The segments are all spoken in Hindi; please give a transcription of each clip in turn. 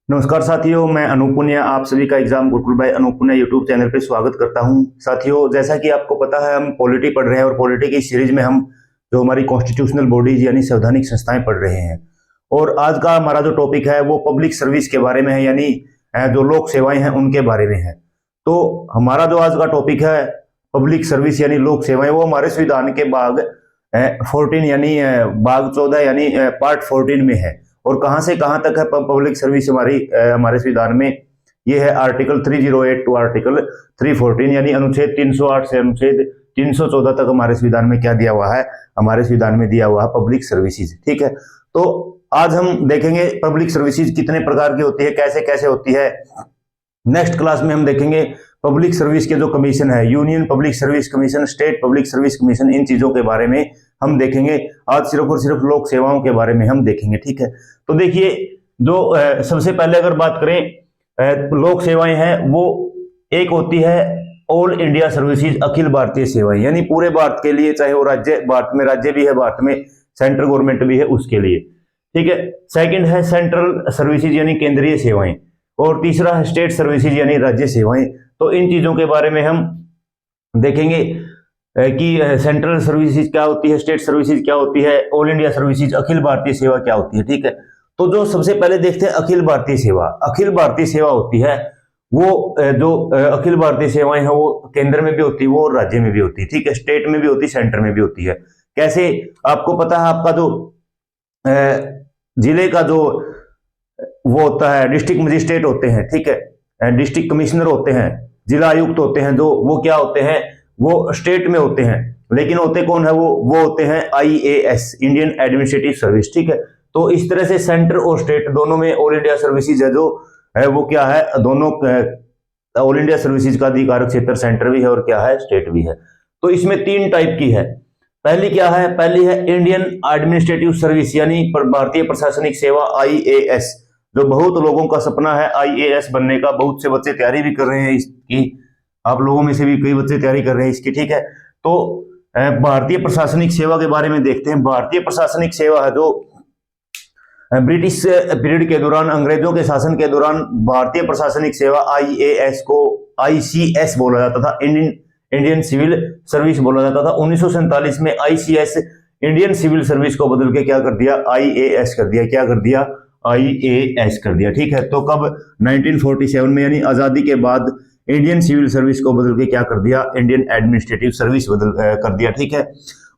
नमस्कार साथियों, मैं अनूप पुनिया आप सभी का exam Gurukul by Anoop Punia YouTube channel पे स्वागत करता हूं। साथियों, जैसा कि आपको पता है हम पॉलिटी पढ़ रहे हैं और पॉलिटी की सीरीज में हम जो हमारी कॉन्स्टिट्यूशनल बॉडीज यानी संवैधानिक संस्थाएं पढ़ रहे हैं। और आज का हमारा जो टॉपिक है वो पब्लिक सर्विस के बारे में है, यानी जो लोक सेवाएं हैं उनके बारे में है। तो हमारा जो आज का टॉपिक है पब्लिक सर्विस यानी लोक सेवाएं, वो हमारे संविधान के भाग 14 यानी भाग 14 यानी पार्ट 14 में है। और कहां से कहां तक है पब्लिक सर्विस हमारे संविधान में? ये है आर्टिकल 308 टू आर्टिकल 314 यानी अनुच्छेद 308 से अनुच्छेद 314 तक हमारे संविधान में क्या दिया हुआ है? हमारे संविधान में दिया हुआ है पब्लिक सर्विसेज। ठीक है, तो आज हम देखेंगे पब्लिक सर्विसेज कितने प्रकार की होती है, कैसे कैसे होती है। नेक्स्ट क्लास में हम देखेंगे पब्लिक सर्विस के जो कमीशन है, union public service commission, state public service commission, इन चीजों के बारे में हम देखेंगे। आज सिर्फ और सिर्फ लोक सेवाओं के बारे में हम देखेंगे। ठीक है, तो देखिए जो सबसे पहले अगर बात करें लोक सेवाएं हैं, वो एक होती है all India services, Akhil Bharatiya सेवाएं, यानी पूरे भारत के लिए, चाहे वो भारत में राज्य भी है, भारत में सेंट्रल गवर्नमेंट भी है, उसके लिए। ठीक है, सेकंड है सेंट्रल सर्विसेज यानी केंद्रीय सेवाएं, और तीसरा है स्टेट सर्विसेज यानी राज्य सेवाएं। तो इन चीजों के बारे में हम देखेंगे कि सेंट्रल सर्विसेज क्या होती है, स्टेट सर्विसेज क्या होती है, all India services, Akhil Bharatiya सेवा क्या होती है। ठीक है, तो जो सबसे पहले देखते हैं अखिल भारतीय सेवा। अखिल भारतीय सेवा होती है वो जो अखिल भारतीय सेवाएं हैं वो केंद्र में भी होती है, वो राज्य में भी होती है। ठीक है, स्टेट में भी होती है, सेंटर में भी होती है। कैसे? आपको पता है, आपका जो जिले का जो वो होता है डिस्ट्रिक्ट मजिस्ट्रेट होते हैं, ठीक है, डिस्ट्रिक्ट कमिश्नर होते हैं, जिला आयुक्त होते हैं, जो वो क्या होते हैं, वो स्टेट में होते हैं, लेकिन होते कौन है, वो होते हैं आईएएस, इंडियन एडमिनिस्ट्रेटिव सर्विस। ठीक है, तो इस तरह से सेंटर और स्टेट दोनों में ऑल इंडिया सर्विसेज है, जो है वो क्या है, दोनों ऑल इंडिया सर्विसेज का अधिकारक क्षेत्र सेंटर भी है और क्या है, स्टेट भी है। तो इसमें तीन टाइप की है। पहली क्या है? पहली है इंडियन एडमिनिस्ट्रेटिव सर्विस यानी भारतीय प्रशासनिक सेवा, आईएएस, जो बहुत लोगों का सपना है आईएएस बनने का। बहुत से बच्चे तैयारी भी कर रहे हैं इसकी, आप लोगों में से भी कई बच्चे तैयारी कर रहे हैं इसकी। ठीक है, तो भारतीय प्रशासनिक सेवा के बारे में देखते हैं। भारतीय प्रशासनिक सेवा है जो ब्रिटिश पीरियड के दौरान, अंग्रेजों के शासन के दौरान भारतीय प्रशासनिक सेवा आईएएस को आईसीएस बोला जाता था, इंडियन सिविल सर्विस बोला जाता था। 1947 में आईसीएस इंडियन सिविल सर्विस को बदल के क्या कर दिया, आईएएस कर दिया। क्या कर दिया? आईएएस कर दिया। ठीक है, तो कब? 1947 में, यानी आजादी के बाद इंडियन सिविल सर्विस को बदल के क्या कर दिया, इंडियन एडमिनिस्ट्रेटिव सर्विस कर दिया। ठीक है,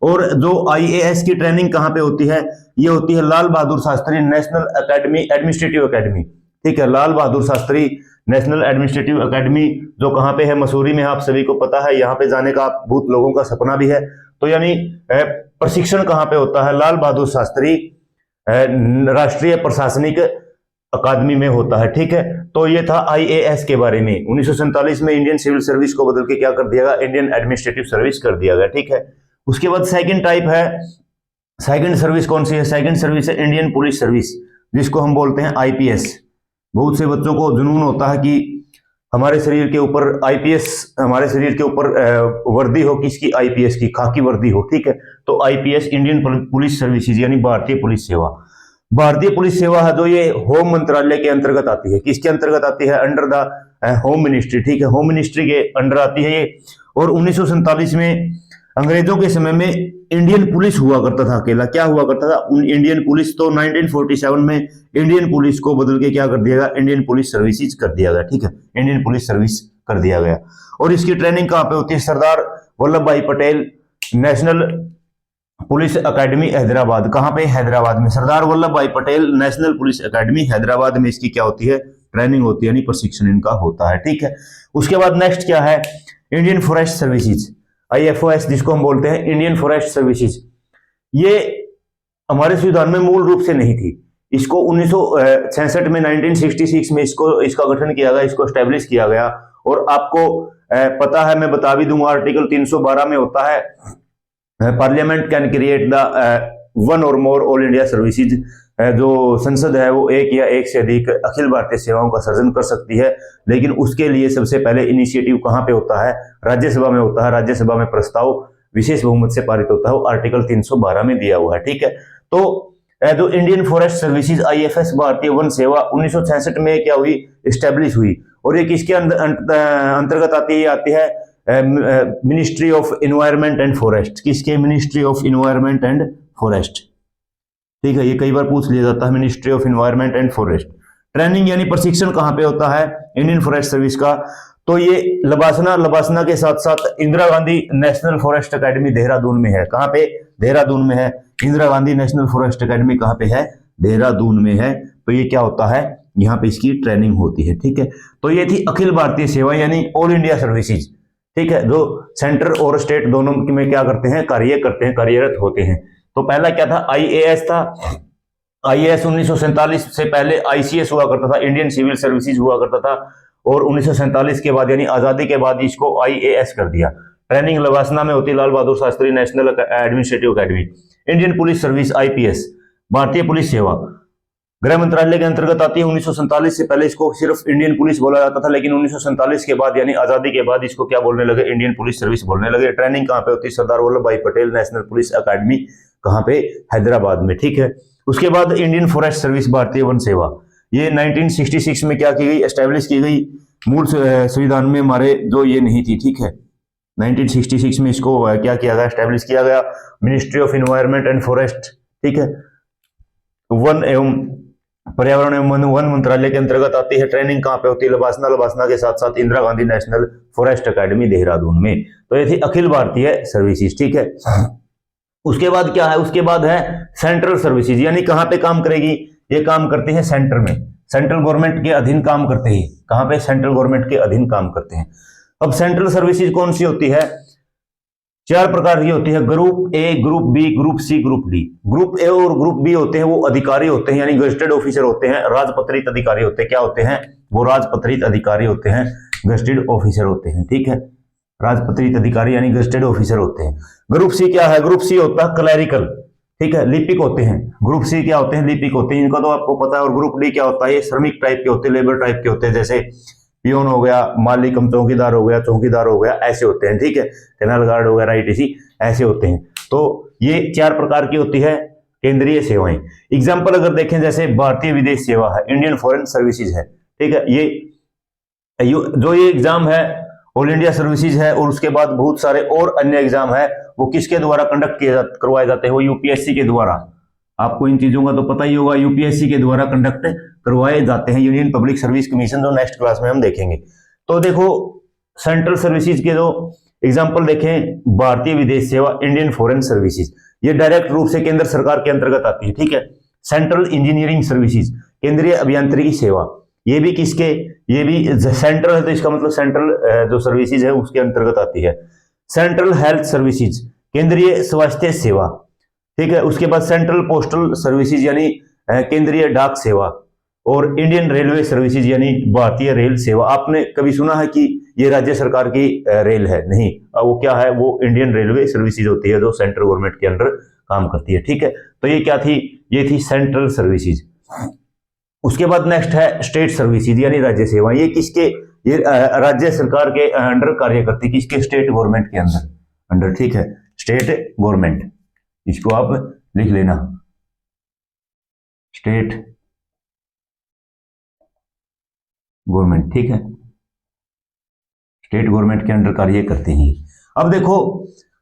और जो आईएएस की ट्रेनिंग कहाँ पे होती है? ये होती है Lal Bahadur Shastri national academy, administrative academy. ठीक है, Lal Bahadur Shastri national administrative academy, जो कहाँ पे है, मसूरी में, आप सभी को पता है। यहाँ पे जाने का बहुत लोगों का सपना भी है। तो यानी प्रशिक्षण कहाँ पे होता है? लाल बहादुर शास्त्री राष्ट्रीय प्रशासनिक अकादमी में होता है। ठीक है, तो ये था आईएएस के बारे में। 1947 में इंडियन सिविल सर्विस को बदल के क्या कर दिया गया, इंडियन एडमिनिस्ट्रेटिव सर्विस कर दिया गया। ठीक है, उसके बाद सेकंड टाइप है, सेकंड सर्विस कौन सी है? सेकंड सर्विस है इंडियन पुलिस सर्विस, जिसको हम बोलते हैं आईपीएस। बहुत से बच्चों को जुनून होता है कि हमारे शरीर के ऊपर आईपीएस, हमारे शरीर के ऊपर वर्दी हो, किसकी? आईपीएस की, खाकी वर्दी हो। ठीक है, तो आईपीएस इंडियन पुलिस सर्विसेज यानी भारतीय पुलिस सेवा। भारतीय पुलिस सेवा है जो ये होम मंत्रालय के अंतर्गत आती है। किसके अंतर्गत आती है? Under the home ministry. ठीक है, होम मिनिस्ट्री के अंडर आती है ये। और 1947 में अंग्रेजों के समय में इंडियन पुलिस हुआ करता था अकेला। क्या हुआ करता था? Indian police. तो 1947 में इंडियन पुलिस को बदल के क्या कर दिया गया, इंडियन पुलिस सर्विसेज कर दिया गया। ठीक है, इंडियन पुलिस सर्विस कर दिया गया। और इसकी ट्रेनिंग कहाँ पे होती है? सरदार वल्लभ भाई Patel national police academy Hyderabad. कहाँ पे? हैदराबाद में। सरदार वल्लभ भाई Patel national police academy Hyderabad में इसकी क्या होती है, ट्रेनिंग होती है, यानी प्रशिक्षण इनका होता है। ठीक है, उसके बाद नेक्स्ट क्या है? इंडियन फॉरेस्ट सर्विसेज, आईएफओएस, जिसको हम बोलते हैं इंडियन फॉरेस्ट सर्विसेज। ये हमारे संविधान में मूल रूप से नहीं थी। इसको 1966 में, 1966 में इसका गठन किया गया, इसको स्टैब्लिश किया गया। और आपको पता है, मैं बता भी दूंगा, आर्टिकल 312 में होता है parliament can create the one और मोर ऑल इंडिया सर्विसेज। जो संसद है वो एक या एक से अधिक अखिल भारतीय सेवाओं का सर्जन कर सकती है, लेकिन उसके लिए सबसे पहले इनिशिएटिव कहाँ पे होता है? राज्यसभा में होता है। राज्यसभा में प्रस्ताव विशेष बहुमत से पारित होता है, वो आर्टिकल 312 में दिया हुआ है। ठीक है, तो जो इंडियन फॉरेस्ट सर्विसेज आईएफएस भारतीय वन सेवा 1966 में क्या हुई, स्टैब्लिश हुई। और ये किसके अंतर्गत आती है, आती है ministry of environment and forest. किसके? Ministry of environment and forest, ठीक है। ये कई बार पूछ लिया जाता है, ministry of environment and forest. Training यानी प्रशिक्षण कहाँ पे होता है इंडियन फॉरेस्ट सर्विस का? तो ये लबासना के साथ साथ Indira Gandhi national forest academy Dehradun में है। कहाँ पे? देहरादून में है। Indira Gandhi national forest academy कहाँ पे है? देहरादून में है। तो ये क्या होता है, यहाँ पे इसकी ट्रेनिंग होती है, ठीक है। तो ये थी अखिल भारतीय सेवा यानी ऑल इंडिया सर्विसेज, ठीक है, जो सेंटर और स्टेट दोनों में क्या करते हैं, कार्य करते हैं, कार्यरत होते हैं। तो पहला क्या था? आईएएस था। आईएएस 1947 से पहले आईसीएस हुआ करता था, इंडियन सिविल सर्विसेज हुआ करता था। और 1947 के बाद यानी आजादी के बाद इसको आईएएस कर दिया। ट्रेनिंग लबासना में होती, Lal Bahadur Shastri national administrative academy. Indian police service IPS, भारतीय पुलिस सेवा, गृह मंत्रालय के अंतर्गत आती है। 1947 से पहले इसको सिर्फ इंडियन पुलिस बोला जाता था, लेकिन 1947 के बाद यानी आजादी के बाद इसको क्या बोलने लगे? इंडियन पुलिस सर्विस बोलने लगे। ट्रेनिंग कहाँ पे होती है? सरदार वल्लभ भाई पटेल नेशनल पुलिस अकेडमी, कहाँ पे? हैदराबाद में, ठीक है। उसके बाद इंडियन फॉरेस्ट सर्विस भारतीय वन सेवा, ये 1966 में क्या की गई? एस्टेब्लिश की गई। मूल संविधान में हमारे जो ये नहीं थी, ठीक है। 1966 में इसको क्या किया गया? एस्टेब्लिश किया गया। Ministry of environment and forest, ठीक है, वन एवं पर्यावरण एवं वन मंत्रालय के अंतर्गत आती है। ट्रेनिंग कहाँ पे होती है? लबासना के साथ साथ Indira Gandhi national forest academy Dehradun में। तो ये थी अखिल भारतीय सर्विसेज, ठीक है। उसके बाद क्या है? उसके बाद है सेंट्रल सर्विसेज, यानी कहाँ पे काम करेगी? ये काम करती है सेंटर में, सेंट्रल गवर्नमेंट के अधीन काम करते हैं। कहाँ पे? सेंट्रल गवर्नमेंट के अधीन काम करते हैं। अब सेंट्रल सर्विसेज कौन सी होती है? 4 प्रकार की होती है, group A, group B, group C, group D. Group A और ग्रुप बी होते हैं वो अधिकारी होते हैं, यानी गजेटेड ऑफिसर होते हैं, राजपत्रित अधिकारी होते हैं। क्या होते हैं? वो राजपत्रित अधिकारी होते हैं, गजेटेड ऑफिसर होते हैं, ठीक है। राजपत्रित अधिकारी यानी गजेटेड ऑफिसर होते हैं। ग्रुप सी क्या है? ग्रुप सी होता है क्लैरिकल, ठीक है, लिपिक होते हैं। ग्रुप सी क्या होते हैं? लिपिक होते हैं, इनका तो आपको पता है। और ग्रुप डी क्या होता है? ये श्रमिक टाइप के होते हैं, लेबर टाइप के होते हैं, जैसे पियोन हो गया, माली कम चौकीदार हो गया, चौकीदार हो गया, ऐसे होते हैं, ठीक है। कैनाल गार्ड वगैरह ITC ऐसे होते हैं। तो ये 4 प्रकार की होती है केंद्रीय सेवाएं। एग्जाम्पल अगर देखें, जैसे भारतीय विदेश सेवा है, इंडियन फॉरेन सर्विसेज है, ठीक है। ये जो ये एग्जाम है ऑल इंडिया सर्विसेज है, और उसके बाद बहुत सारे और अन्य एग्जाम है, वो किसके द्वारा कंडक्ट करवाए जाते हैं? वो यूपीएससी के द्वारा। आपको इन चीजों का तो पता ही होगा, यूपीएससी के द्वारा कंडक्ट करवाए जाते हैं, यूनियन पब्लिक सर्विस कमीशन, जो नेक्स्ट क्लास में हम देखेंगे। तो देखो सेंट्रल सर्विसेज के जो एग्जांपल देखें, भारतीय विदेश सेवा, इंडियन फॉरेन सर्विसेज, ये डायरेक्ट रूप से केंद्र सरकार के अंतर्गत आती है, ठीक है। सेंट्रल इंजीनियरिंग सर्विसेज, केंद्रीय अभियांत्रिकी सेवा, ये भी किसके? ये भी सेंट्रल है, तो इसका मतलब सेंट्रल जो सर्विसेज है उसके अंतर्गत आती है। सेंट्रल हेल्थ सर्विसेज, केंद्रीय स्वास्थ्य सेवा, ठीक है। उसके बाद सेंट्रल पोस्टल सर्विसेज यानी केंद्रीय डाक सेवा, और इंडियन रेलवे सर्विसेज यानी भारतीय रेल सेवा। आपने कभी सुना है कि ये राज्य सरकार की रेल है? नहीं, वो क्या है? वो इंडियन रेलवे सर्विसेज होती है, जो सेंट्रल गवर्नमेंट के अंडर काम करती है, ठीक है। तो ये क्या थी? ये थी सेंट्रल सर्विसेज। उसके बाद नेक्स्ट है स्टेट सर्विसेज यानी राज्य सेवा। ये किसके? ये राज्य सरकार के अंडर कार्य करती है, किसके? स्टेट गवर्नमेंट के अंडर, ठीक है, स्टेट गवर्नमेंट। इसको आप लिख लेना, स्टेट गवर्नमेंट, ठीक है, स्टेट गवर्नमेंट के अंडर कार्य करते हैं। अब देखो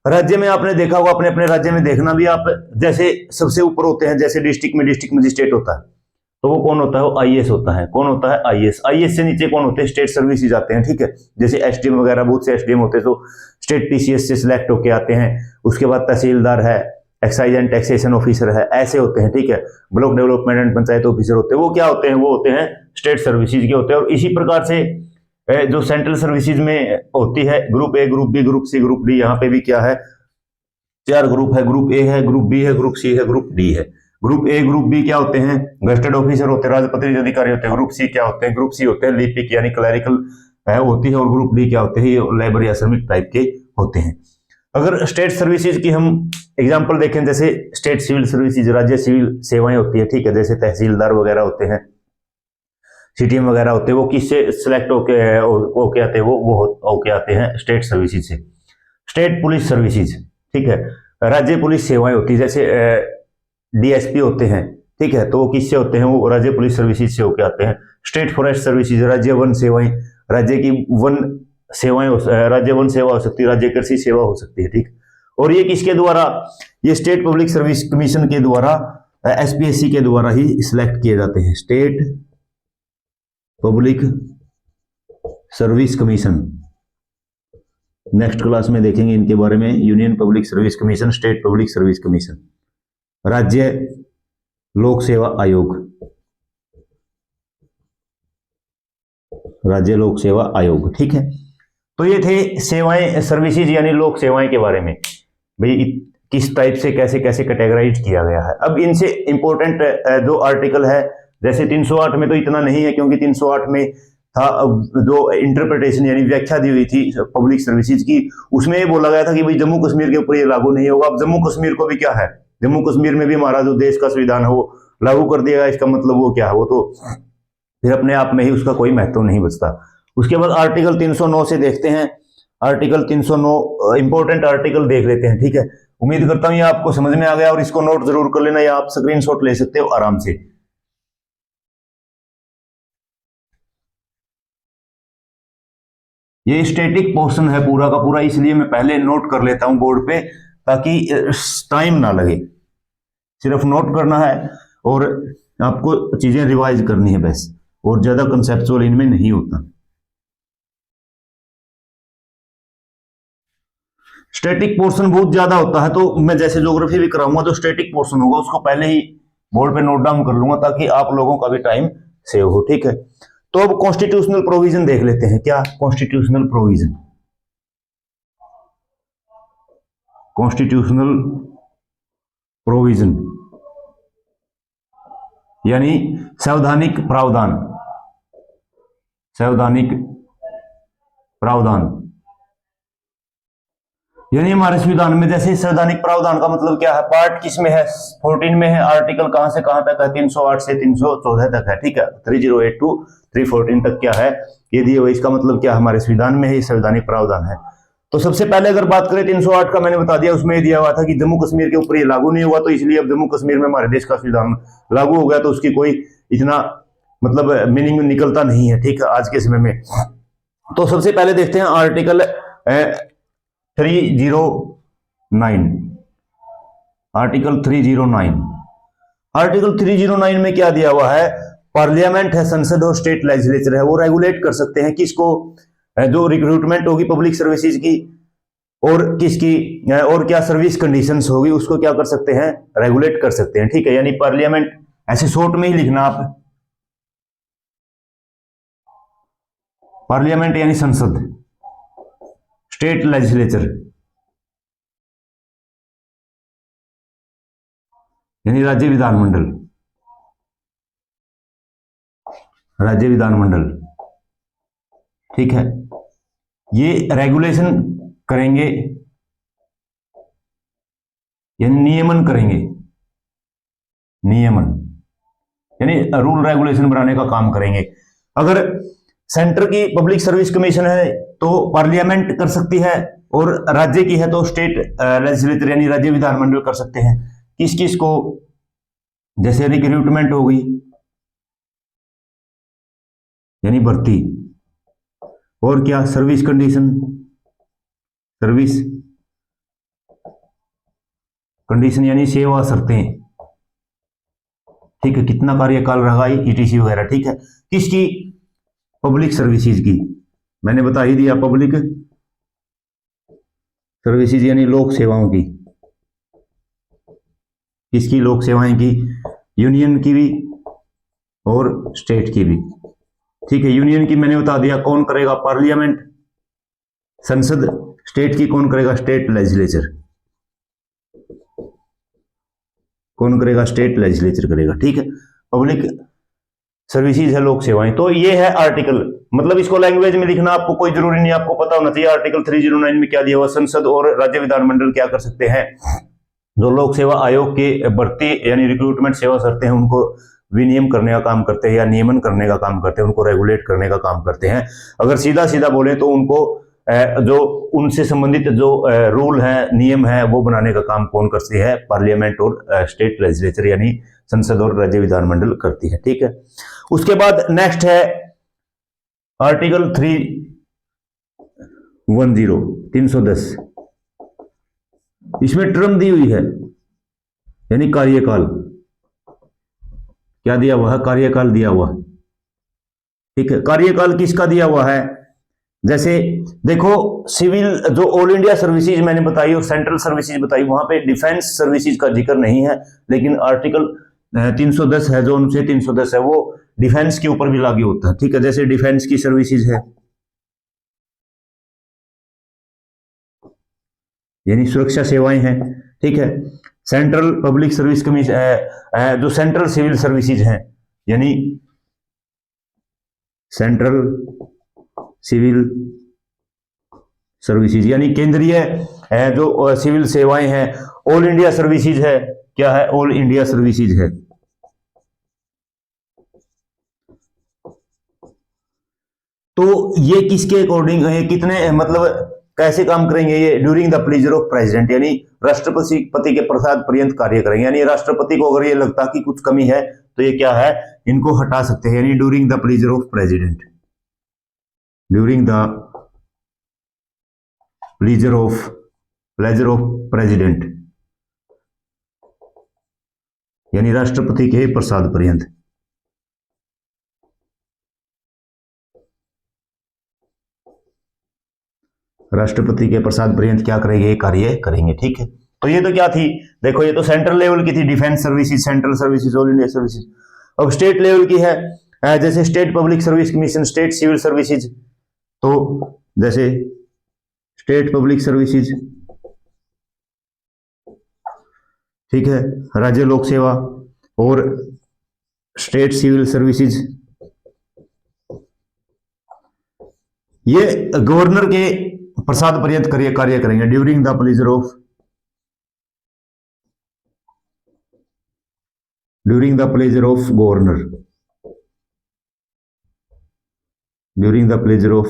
राज्य में आपने देखा होगा, अपने अपने राज्य में देखना भी आप, जैसे सबसे ऊपर होते हैं, जैसे डिस्ट्रिक्ट में डिस्ट्रिक्ट मजिस्ट्रेट होता है, तो वो कौन होता है? वो आईएएस होता है। कौन होता है? आईएएस। आईएएस से नीचे कौन होते हैं? स्टेट सर्विसेज आते हैं, ठीक है। जैसे एसडीएम वगैरह, बहुत से एसडीएम होते हैं, तो स्टेट पीसीएस से सिलेक्ट होके आते हैं। उसके बाद तहसीलदार है, एक्साइज एंड टैक्सेशन ऑफिसर है, ऐसे होते हैं, ठीक है। Block development and panchayat officer होते हैं, वो क्या होते हैं? वो होते हैं स्टेट सर्विसेज के होते हैं। और इसी प्रकार से जो सेंट्रल सर्विसेज में होती है, group A, group B, group C, group D, यहाँ पे भी क्या है? 4 ग्रुप है, ग्रुप ए है, ग्रुप बी है, ग्रुप सी है, ग्रुप डी है। ग्रुप ए, ग्रुप बी क्या होते हैं? गजेटेड ऑफिसर होते हैं, राजपत्रित अधिकारी होते हैं। ग्रुप सी क्या होते हैं? ग्रुप सी होते हैं लिपिक यानी क्लैरिकल होती है। और ग्रुप डी क्या होते हैं? ये लेबर या श्रमिक टाइप के होते हैं। अगर स्टेट सर्विसेज की हम एग्जांपल देखें, जैसे स्टेट सिविल सर्विसेज, राज्य सिविल सेवाएं होती है, ठीक है, जैसे तहसीलदार वगैरह होते हैं, सीटीएम वगैरह होते हैं, वो किससे सिलेक्ट होके आते हैं? वो होके आते हैं स्टेट सर्विसेज से। स्टेट पुलिस सर्विसेज, ठीक है, राज्य पुलिस सेवाएं होती है, जैसे डीएसपी होते हैं, ठीक है, तो वो किससे होते हैं, वो राज्य पुलिस सर्विसेज से होके आते हैं। स्टेट फॉरेस्ट सर्विसेज राज्य वन सेवाएं, राज्य की वन सेवाएं, राज्य वन सेवा हो सकती है, राज्य कृषि सेवा हो सकती है, ठीक। और ये किसके द्वारा, ये स्टेट पब्लिक सर्विस कमीशन के द्वारा, एसपीएससी के द्वारा ही सिलेक्ट किए जाते हैं। State public service commission, next class में देखेंगे इनके बारे में। Union public service commission, state public service commission, राज्य लोक सेवा आयोग, राज्य लोक सेवा आयोग, ठीक है। तो ये थे सेवाएं, सर्विसेज यानी लोक सेवाएं के बारे में, भाई किस टाइप से कैसे कैसे कैटेगराइज किया गया है। अब इनसे इंपॉर्टेंट जो आर्टिकल है, जैसे 308 में तो इतना नहीं है, क्योंकि 308 में था जो इंटरप्रिटेशन यानी व्याख्या दी हुई थी पब्लिक सर्विसेज की, उसमें ये बोला गया था कि भाई जम्मू कश्मीर के ऊपर ये लागू नहीं होगा। अब जम्मू कश्मीर को भी क्या है, जम्मू कश्मीर में भी हमारा जो देश का संविधान है वो लागू कर दिया गया, इसका मतलब वो क्या है, वो तो फिर अपने आप में ही उसका कोई महत्व नहीं बचता। उसके बाद आर्टिकल 309 से देखते हैं। आर्टिकल 309 इंपॉर्टेंट आर्टिकल देख लेते हैं, ठीक है। उम्मीद करता हूं ये आपको समझ में आ गया, और इसको नोट जरूर कर लेना, या आप स्क्रीनशॉट ले सकते हो आराम से। ये स्टैटिक पोर्शन है पूरा का पूरा, इसलिए मैं पहले नोट कर लेता हूं बोर्ड पे, ताकि टाइम ना लगे। सिर्फ नोट करना है और आपको चीजें रिवाइज करनी है बस, और ज्यादा कंसेप्चुअल इनमें नहीं होता। स्टैटिक पोर्शन बहुत ज्यादा होता है, तो मैं जैसे ज्योग्राफी भी कराऊंगा तो स्टैटिक पोर्शन होगा, उसको पहले ही बोर्ड पे नोट डाउन कर लूंगा, ताकि आप लोगों का भी टाइम सेव हो, ठीक है। तो अब कॉन्स्टिट्यूशनल प्रोविजन देख लेते हैं। क्या कॉन्स्टिट्यूशनल प्रोविजन, कॉन्स्टिट्यूशनल प्रोविजन यानी संवैधानिक प्रावधान, संवैधानिक प्रावधान यानी हमारे संविधान में, जैसे संवैधानिक प्रावधान का मतलब क्या है, पार्ट किस में है, 14 में है। आर्टिकल कहां से कहां तक है, 308 से 314 तक है, ठीक है। 308 टू 314 तक क्या है, ये दिए हुए, इसका मतलब क्या हमारे संविधान में ही संवैधानिक प्रावधान है। तो सबसे पहले अगर बात करें 308 का, मैंने बता दिया, उसमें दिया हुआ था कि जम्मू कश्मीर के ऊपर ये लागू नहीं हुआ, तो इसलिए अब जम्मू कश्मीर में हमारे देश का संविधान लागू हो गया, तो उसकी कोई इतना मतलब मीनिंग निकलता नहीं है, ठीक है, आज के समय में। तो सबसे पहले देखते हैं आर्टिकल 309, आर्टिकल 309। आर्टिकल 309 में क्या दिया हुआ है, पार्लियामेंट है, संसद और स्टेट लेजिस्लेचर है, वो रेगुलेट कर सकते हैं किसको, जो रिक्रूटमेंट होगी पब्लिक सर्विसेज की, और किसकी, और क्या सर्विस कंडीशंस होगी, उसको क्या कर सकते हैं, रेगुलेट कर सकते हैं, ठीक है। यानी पार्लियामेंट, ऐसे शॉर्ट में ही लिखना आप, पार्लियामेंट यानी संसद, स्टेट लेजिस्लेचर यानी राज्य विधानमंडल, राज्य विधानमंडल, ठीक है। ये रेगुलेशन करेंगे यानी नियमन करेंगे, नियमन यानी रूल रेगुलेशन बनाने का काम करेंगे। अगर सेंटर की पब्लिक सर्विस कमीशन है तो पार्लियामेंट कर सकती है, और राज्य की है तो स्टेट लेजिस्लेचर यानी राज्य विधानमंडल कर सकते हैं। किस किस को, जैसे रिक्रूटमेंट हो गई यानी भर्ती, और क्या सर्विस कंडीशन, सर्विस कंडीशन यानी सेवा शर्तें, ठीक है, कितना कार्यकाल रहा, ईटीसी वगैरह, ठीक है। किसकी, पब्लिक सर्विसेज की, मैंने बता ही दिया, पब्लिक सर्विसेज यानी लोक सेवाओं की, किसकी, लोक सेवाएं की, यूनियन की भी और स्टेट की भी, ठीक है। यूनियन की मैंने बता दिया, कौन करेगा, पार्लियामेंट, संसद। स्टेट की कौन करेगा, स्टेट लेजिस्लेचर, कौन करेगा, स्टेट लेजिस्लेचर करेगा, ठीक है। पब्लिक सर्विसेज है, लोक सेवाएं। तो ये है आर्टिकल, मतलब इसको लैंग्वेज में लिखना आपको कोई जरूरी नहीं, आपको पता होना चाहिए आर्टिकल 309 में क्या दिया हुआ, संसद और राज्य विधानमंडल क्या कर सकते हैं, जो लोक सेवा आयोग की भर्ती यानी रिक्रूटमेंट सेवा शर्तें हैं उनको विनियम करने का काम करते हैं, या नियमन करने का काम करते हैं, उनको रेगुलेट करने का काम करते हैं। अगर सीधा सीधा बोले तो उनको जो उनसे संबंधित जो रूल है, नियम है, वो बनाने का काम कौन करती है? पार्लियामेंट और स्टेट लेजिस्लेचर यानी संसद और राज्य विधानमंडल करती है। ठीक है, उसके बाद नेक्स्ट है आर्टिकल 310। इसमें टर्म दी हुई है यानी कार्यकाल, क्या दिया हुआ है? कार्यकाल दिया हुआ। ठीक है, कार्यकाल किसका दिया हुआ है? जैसे देखो, सिविल जो ऑल इंडिया सर्विसेज मैंने बताई और सेंट्रल सर्विसेज बताई, वहां पे डिफेंस सर्विसेज का जिक्र नहीं है, लेकिन आर्टिकल 310 है, जो अनुच्छेद 310 है, वो डिफेंस के ऊपर भी लागू होता है। ठीक है, जैसे डिफेंस की सर्विसेज है यानी सुरक्षा सेवाएं हैं। ठीक है, सेंट्रल पब्लिक सर्विस कमीशन, जो सेंट्रल सिविल सर्विसेज हैं यानी सेंट्रल सिविल सर्विसेज यानी केंद्रीय जो सिविल सेवाएं हैं। ऑल इंडिया सर्विसेज है, क्या है? ऑल इंडिया सर्विसेज है। तो ये किसके अकॉर्डिंग है? कितने मतलब कैसे काम करेंगे ये? During the pleasure of president यानी राष्ट्रपति के प्रसाद पर्यंत कार्य करेंगे। यानी राष्ट्रपति को अगर ये लगता कि कुछ कमी है तो ये क्या है? इनको हटा सकते हैं, यानी during the pleasure of president, during the pleasure of president यानी राष्ट्रपति के प्रसाद पर्यंत। राष्ट्रपति के प्रसाद पर्यंत क्या करेंगे? ये कार्य करेंगे। ठीक है, तो ये तो क्या थी? देखो, ये तो सेंट्रल लेवल की थी, defence services, central services, all India services. अब स्टेट लेवल की है, जैसे state public service commission, state civil services. तो जैसे स्टेट पब्लिक सर्विसेज, ठीक है, राज्य लोक सेवा और स्टेट सिविल सर्विसेज, ये गवर्नर के प्रसाद पर्यंत कार्य करेंगे। During the pleasure of governor, during the pleasure of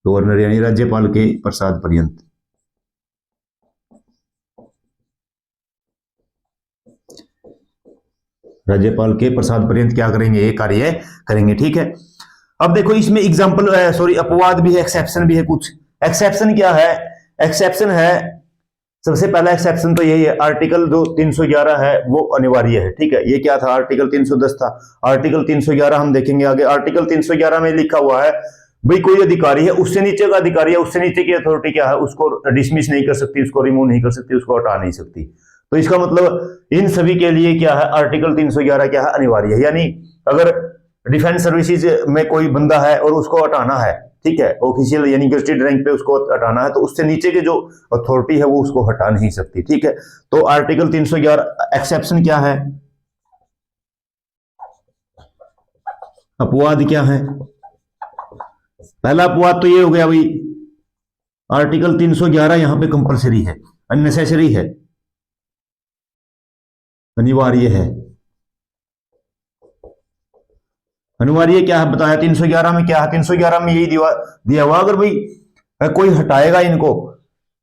governor यानी राज्यपाल के प्रसाद पर्यंत। राज्यपाल के प्रसाद पर्यंत क्या करेंगे? ये कार्य करेंगे। ठीक है, अब देखो इसमें एग्जाम्पल अपवाद भी है, एक्सेप्शन भी है। कुछ एक्सेप्शन क्या है? एक्सेप्शन है, सबसे पहला एक्सेप्शन तो यही है, आर्टिकल जो 311 है वो अनिवार्य है। ठीक है, ये क्या था? आर्टिकल 310 था। आर्टिकल 311 हम देखेंगे आगे। आर्टिकल 311 में लिखा हुआ है भाई कोई अधिकारी है, उससे नीचे का अधिकारी है, उससे नीचे की अथॉरिटी क्या है? उसको डिसमिस नहीं कर सकती, उसको रिमूव नहीं कर सकती, उसको हटा नहीं सकती। तो इसका मतलब इन सभी के लिए क्या है? आर्टिकल 311 क्या है? अनिवार्य है। यानी अगर डिफेंस सर्विसेज में कोई बंदा है और उसको हटाना है, ठीक है, ऑफिशियल यानी गजेटेड रैंक पे उसको हटाना है, तो उससे नीचे के जो अथॉरिटी है वो उसको हटा नहीं सकती। ठीक है, तो आर्टिकल 311 एक्सेप्शन क्या है? अपवाद क्या है? पहला अपवाद तो ये हो गया भाई, आर्टिकल 311 यहां पे कंपलसरी है, अननेसेसरी है, अनिवार्य है। अनिवार्य क्या है बताया? 311 में क्या है? 311 में यही दिया हुआ, अगर भाई कोई हटाएगा इनको,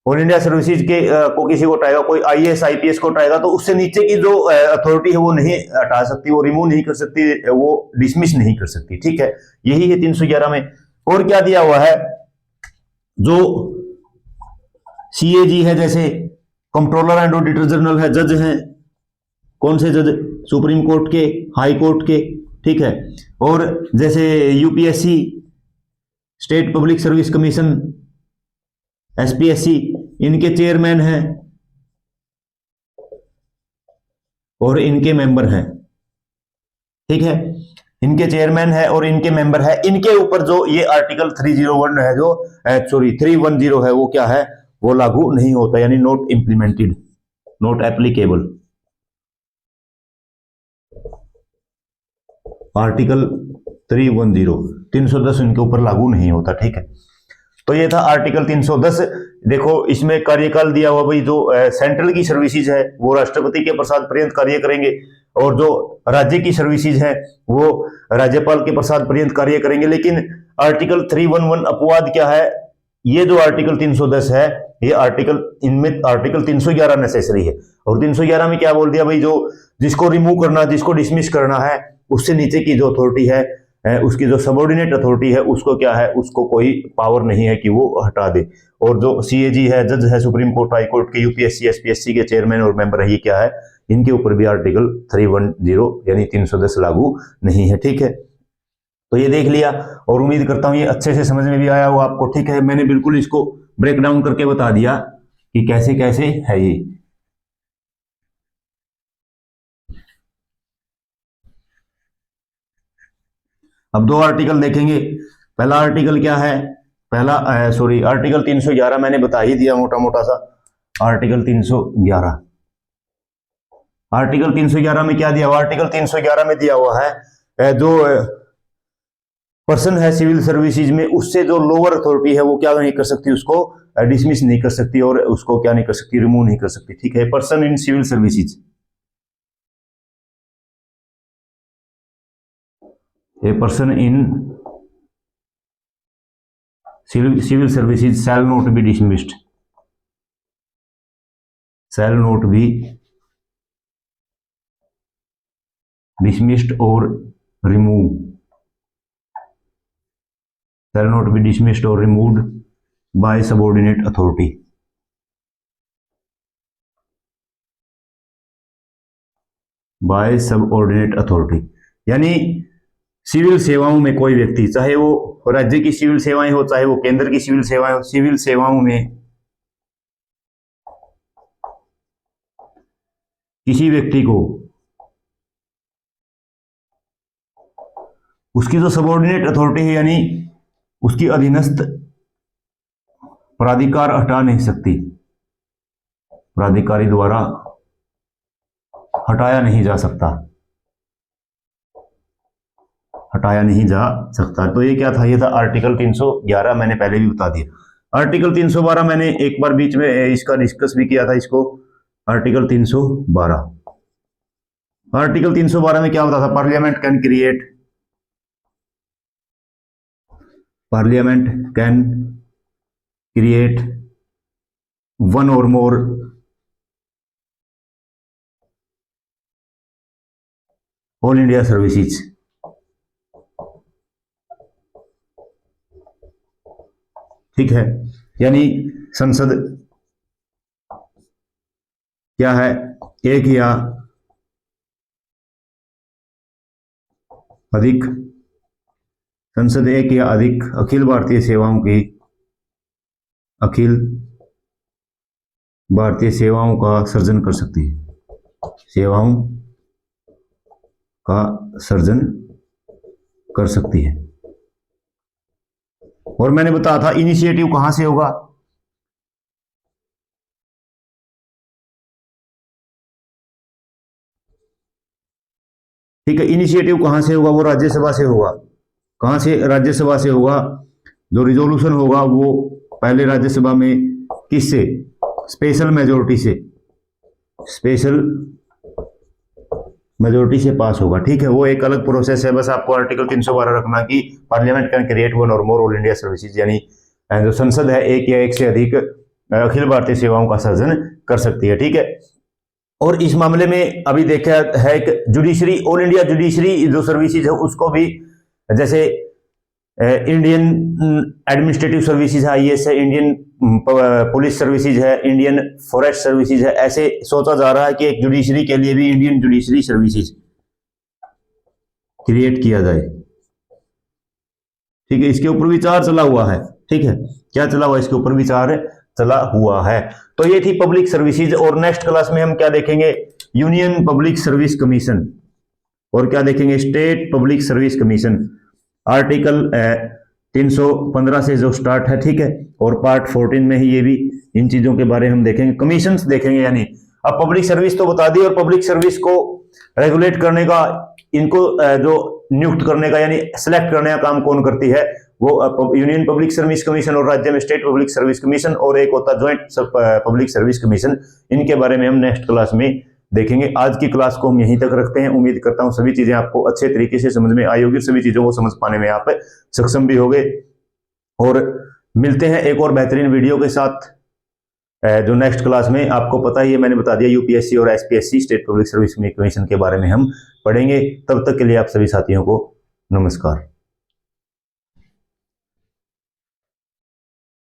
ऑल इंडिया सर्विसेज के को किसी को हटाएगा, कोई आईएएस आईपीएस को हटाएगा, तो उससे नीचे की जो अथॉरिटी है वो नहीं हटा सकती, वो रिमूव नहीं कर सकती, वो डिसमिस नहीं कर सकती। ठीक है, यही है 311 में। और क्या दिया हुआ है? जो सीएजी है, जैसे कंट्रोलर एंड ऑडिटर जनरल है, जज हैं, कौन से जज? सुप्रीम कोर्ट के, हाई कोर्ट के। ठीक है, और जैसे UPSC, state public service commission, SPSC, इनके चेयरमैन हैं और इनके मेंबर हैं। ठीक है, इनके चेयरमैन है और इनके मेंबर है। इनके ऊपर जो ये आर्टिकल 301 है, जो 310 है, वो क्या है? वो लागू नहीं होता, यानी not implemented, not applicable. Article 310 इनके ऊपर लागू नहीं होता। ठीक है, तो ये था आर्टिकल 310। देखो इसमें कार्यकाल दिया हुआ भाई, जो सेंट्रल की सर्विसेज है वो राष्ट्रपति के प्रसाद पर्यंत कार्य करेंगे, और जो राज्य की सर्विसेज है वो राज्यपाल के प्रसाद पर्यंत कार्य करेंगे। लेकिन आर्टिकल 311 अपवाद क्या है? ये जो आर्टिकल 310 है, ये आर्टिकल, इनमें आर्टिकल 311 नेसेसरी है। और 311 में क्या बोल दिया भाई, जो जिसको रिमूव करना, जिसको डिसमिस करना है, उससे नीचे की जो अथॉरिटी है, उसकी जो सबऑर्डिनेट अथॉरिटी है, उसको क्या है, उसको कोई पावर नहीं है कि वो हटा दे। और जो सीएजी है, जज है सुप्रीम कोर्ट, हाई कोर्ट के, यूपीएससी एसपीएससी के चेयरमैन और मेंबर है, ये क्या है, इनके ऊपर भी आर्टिकल 310 यानी 310 लागू नहीं है। ठीक है, तो ये देख लिया और उम्मीद करता हूं ये अच्छे से समझ में भी आया हो आपको। ठीक है, मैंने बिल्कुल इसको ब्रेक डाउन करके बता दिया कि कैसे कैसे है ये। अब दो आर्टिकल देखेंगे। पहला आर्टिकल क्या है, आर्टिकल 311 मैंने बता ही दिया मोटा मोटा सा। आर्टिकल 311, आर्टिकल 311 में क्या दिया हुआ, आर्टिकल 311 में दिया हुआ है जो पर्सन है सिविल सर्विसेज में, उससे जो लोअर अथॉरिटी है वो क्या नहीं कर सकती, उसको डिसमिस नहीं कर सकती और उसको क्या नहीं कर सकती, रिमूव नहीं कर सकती। ठीक है, person in civil services, a person in civil services shall not be dismissed, shall not be dismissed और remove, shall not be dismissed or removed by subordinate authority। by subordinate authority यानी सिविल सेवाओं में कोई व्यक्ति, चाहे वो राज्य की सिविल सेवाएं हो, चाहे वो केंद्र की सिविल सेवाएं हो, सिविल सेवाओं में किसी व्यक्ति को उसकी जो सबऑर्डिनेट अथॉरिटी है यानी उसकी अधीनस्थ प्राधिकार हटा नहीं सकती, प्राधिकारी द्वारा हटाया नहीं जा सकता, हटाया नहीं जा सकता। तो ये क्या था, ये था आर्टिकल 311, मैंने पहले भी बता दिया। आर्टिकल 312 मैंने एक बार बीच में इसका डिस्कस भी किया था इसको। आर्टिकल 312, आर्टिकल 312 में क्या होता था, parliament can create, Parliament can create one or more All India services। ठीक है, यानी संसद क्या है, एक या अधिक, संसद एक या अधिक अखिल भारतीय सेवाओं की, अखिल भारतीय सेवाओं का सर्जन कर सकती है, सेवाओं का सर्जन कर सकती है। और मैंने बताया था इनिशिएटिव कहां से होगा, ठीक है, इनिशिएटिव कहां से होगा, वो राज्यसभा से होगा। कहां से, राज्यसभा से होगा। जो रिजोल्यूशन होगा वो पहले राज्यसभा में किससे, स्पेशल मेजोरिटी से, स्पेशल मेजोरिटी से पास होगा। ठीक है, वो एक अलग प्रोसेस है। बस आपको आर्टिकल 312 रखना कि पार्लियामेंट कैन क्रिएट वन और मोर ऑल इंडिया सर्विसेज, यानी जो संसद है एक या एक से अधिक अखिल भारतीय सेवाओं का सर्जन कर सकती है। ठीक है, और इस मामले में अभी देखा है कि जुडिशरी, ऑल इंडिया जुडिशरी जो सर्विसेज है उसको भी, जैसे इंडियन एडमिनिस्ट्रेटिव सर्विसेज है, आईएएस है, इंडियन पुलिस सर्विसेज है, इंडियन फॉरेस्ट सर्विसेज है, ऐसे सोचा जा रहा है कि एक जुडिशरी के लिए भी इंडियन जुडिशरी सर्विसेज क्रिएट किया जाए। ठीक है, इसके ऊपर विचार चला हुआ है। ठीक है, क्या चला हुआ, इसके ऊपर विचार चला हुआ है। तो ये थी पब्लिक सर्विसेज। और नेक्स्ट क्लास में हम क्या देखेंगे, यूनियन पब्लिक सर्विस कमीशन, और क्या देखेंगे, state public service commission. Article 315 से जो स्टार्ट है। ठीक है, और पार्ट 14 में ही ये भी इन चीजों के बारे में हम देखेंगे, कमीशंस देखेंगे। यानी अब पब्लिक सर्विस तो बता दी, और पब्लिक सर्विस को रेगुलेट करने का, इनको जो नियुक्त करने का यानी सिलेक्ट करने का काम कौन करती है, वो यूनियन पब्लिक सर्विस कमीशन, और राज्य में स्टेट पब्लिक सर्विस कमीशन, और एक होता ज्वाइंट पब्लिक सर्विस कमीशन। इनके बारे में हम नेक्स्ट क्लास में देखेंगे। आज की क्लास को हम यहीं तक रखते हैं। उम्मीद करता हूं सभी चीजें आपको अच्छे तरीके से समझ में आई होगी, सभी चीजों को समझ पाने में आप सक्षम भी होंगे। और मिलते हैं एक और बेहतरीन वीडियो के साथ, जो नेक्स्ट क्लास में आपको पता ही है, मैंने बता दिया, यूपीएससी और SPSC state public service commission के बारे में हम पढ़ेंगे। तब तक के लिए आप सभी साथियों को नमस्कार।